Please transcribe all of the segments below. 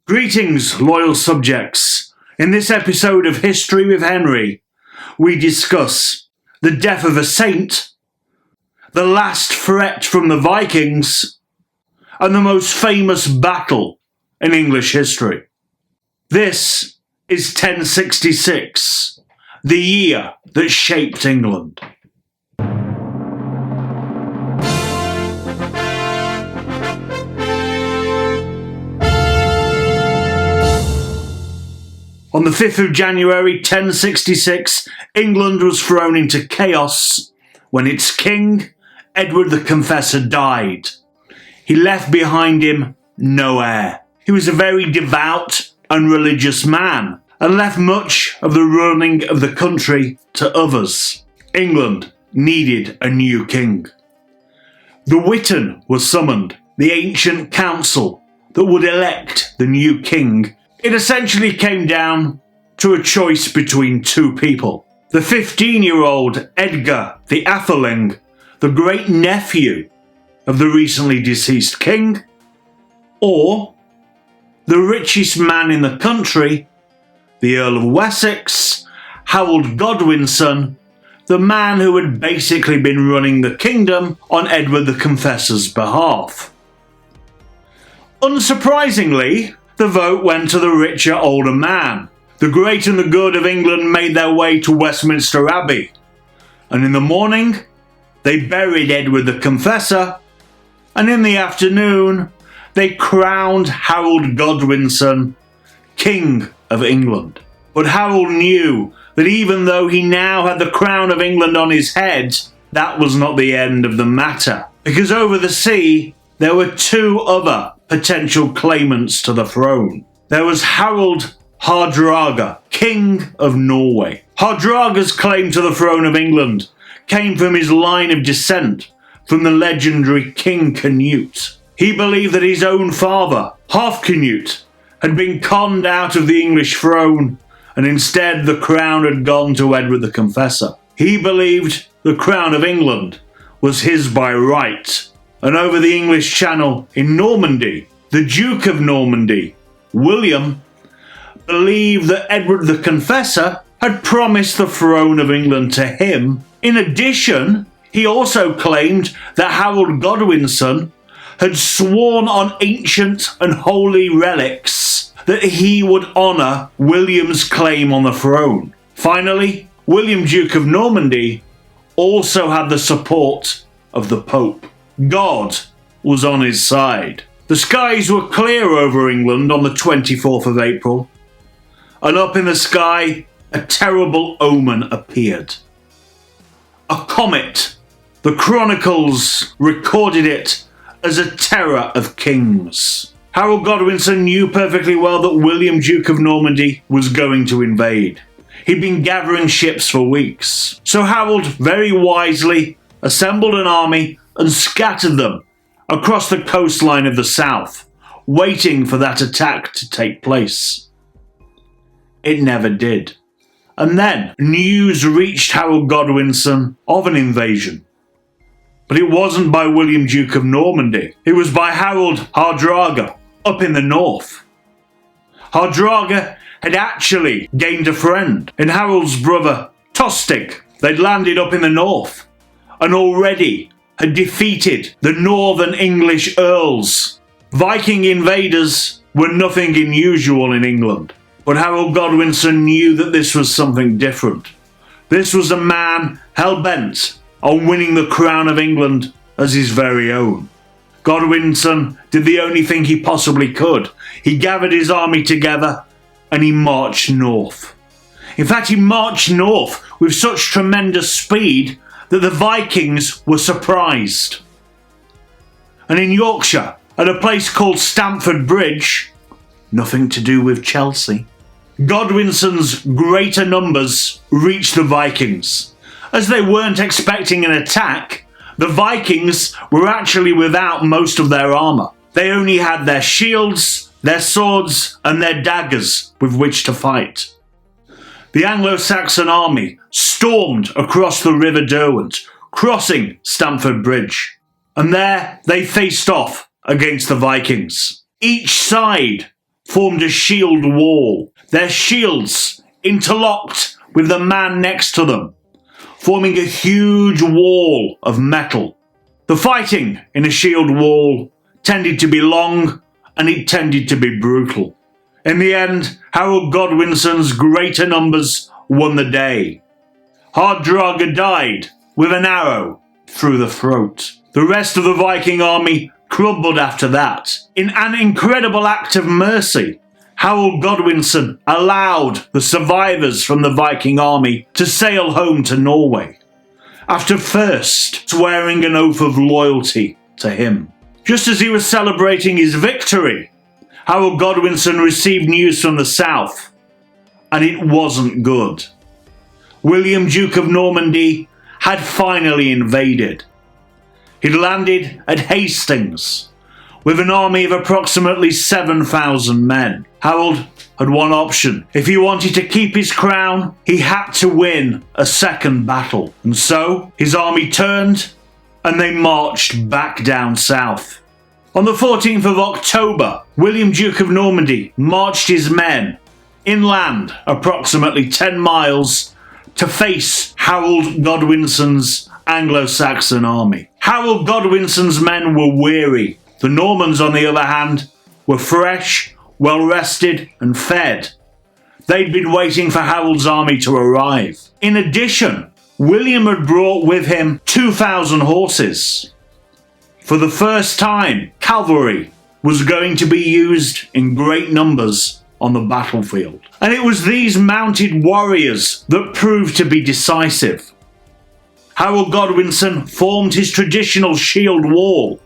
Greetings, loyal subjects. In this episode of History with Henry, we discuss the death of a saint, the last threat from the Vikings, and the most famous battle in English history. This is 1066, the year that shaped England. On the 5th of January 1066, England was thrown into chaos when its king, Edward the Confessor, died. He left behind him no heir. He was a very devout and religious man and left much of the running of the country to others. England needed a new king. The Witan was summoned, the ancient council that would elect the new king. It essentially came down to a choice between two people. The 15-year-old Edgar the Atheling, the great nephew of the recently deceased king, or the richest man in the country, the Earl of Wessex, Harold Godwinson, the man who had basically been running the kingdom on Edward the Confessor's behalf. Unsurprisingly, the vote went to the richer, older man. The great and the good of England made their way to Westminster Abbey, and in the morning they buried Edward the Confessor, and in the afternoon they crowned Harold Godwinson King of England. But Harold knew that even though he now had the crown of England on his head, that was not the end of the matter, because over the sea there were two other potential claimants to the throne. There was Harald Hardrada, King of Norway. Hardrada's claim to the throne of England came from his line of descent from the legendary King Canute. He believed that his own father, half Canute, had been conned out of the English throne, and instead the crown had gone to Edward the Confessor. He believed the crown of England was his by right, and over the English Channel in Normandy, the Duke of Normandy, William, believed that Edward the Confessor had promised the throne of England to him. In addition, he also claimed that Harold Godwinson had sworn on ancient and holy relics that he would honour William's claim on the throne. Finally, William, Duke of Normandy, also had the support of the Pope. God was on his side. The skies were clear over England on the 24th of April, and up in the sky a terrible omen appeared. A comet. The chronicles recorded it as a terror of kings. Harold Godwinson knew perfectly well that William, Duke of Normandy, was going to invade. He'd been gathering ships for weeks. So Harold very wisely assembled an army and scattered them across the coastline of the south, waiting for that attack to take place. It never did. And then news reached Harold Godwinson of an invasion. But it wasn't by William, Duke of Normandy. It was by Harald Hardrada up in the north. Hardrada had actually gained a friend in Harold's brother Tostig. They'd landed up in the north and already had defeated the northern English earls. Viking invaders were nothing unusual in England, but Harold Godwinson knew that this was something different. This was a man hell-bent on winning the crown of England as his very own. Godwinson did the only thing he possibly could. He gathered his army together and he marched north. In fact, he marched north with such tremendous speed that the Vikings were surprised. And in Yorkshire, at a place called Stamford Bridge, nothing to do with Chelsea, Godwinson's greater numbers reached the Vikings. As they weren't expecting an attack, the Vikings were actually without most of their armour. They only had their shields, their swords, and their daggers with which to fight. The Anglo-Saxon army stormed across the River Derwent, crossing Stamford Bridge, and there they faced off against the Vikings. Each side formed a shield wall, their shields interlocked with the man next to them, forming a huge wall of metal. The fighting in a shield wall tended to be long and it tended to be brutal. In the end, Harold Godwinson's greater numbers won the day. Hardrada died with an arrow through the throat. The rest of the Viking army crumbled after that. In an incredible act of mercy, Harold Godwinson allowed the survivors from the Viking army to sail home to Norway, after first swearing an oath of loyalty to him. Just as he was celebrating his victory, Harold Godwinson received news from the south, and it wasn't good. William, Duke of Normandy, had finally invaded. He'd landed at Hastings with an army of approximately 7,000 men. Harold had one option. If he wanted to keep his crown, he had to win a second battle. And so his army turned and they marched back down south. On the 14th of October, William, Duke of Normandy, marched his men inland approximately 10 miles to face Harold Godwinson's Anglo-Saxon army. Harold Godwinson's men were weary. The Normans, on the other hand, were fresh, well-rested and fed. They'd been waiting for Harold's army to arrive. In addition, William had brought with him 2,000 horses. For the first time, cavalry was going to be used in great numbers on the battlefield. And it was these mounted warriors that proved to be decisive. Harold Godwinson formed his traditional shield wall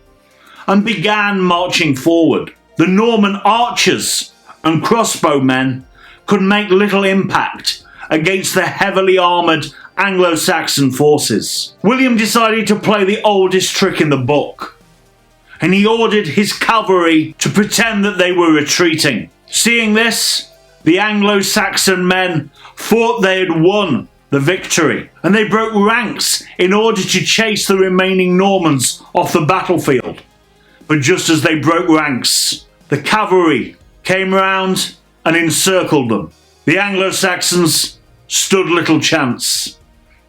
and began marching forward. The Norman archers and crossbowmen could make little impact against the heavily armoured Anglo-Saxon forces. William decided to play the oldest trick in the book, and he ordered his cavalry to pretend that they were retreating. Seeing this, the Anglo-Saxon men thought they had won the victory, and they broke ranks in order to chase the remaining Normans off the battlefield. But just as they broke ranks, the cavalry came round and encircled them. The Anglo-Saxons stood little chance.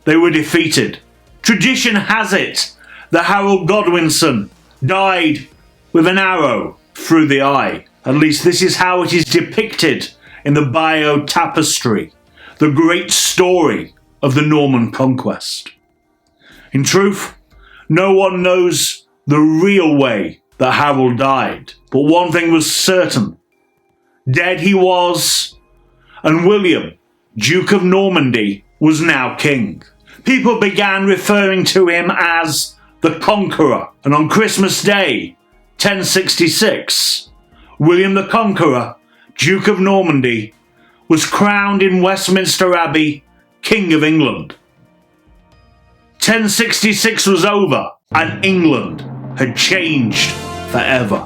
They were defeated. Tradition has it that Harold Godwinson died with an arrow through the eye. At least this is how it is depicted in the Bayeux Tapestry, the great story of the Norman conquest. In truth, no one knows the real way that Harold died, but one thing was certain. Dead he was, and William, Duke of Normandy, was now king. People began referring to him as the Conqueror, and on Christmas Day, 1066, William the Conqueror, Duke of Normandy, was crowned in Westminster Abbey King of England. 1066 was over, and England had changed forever.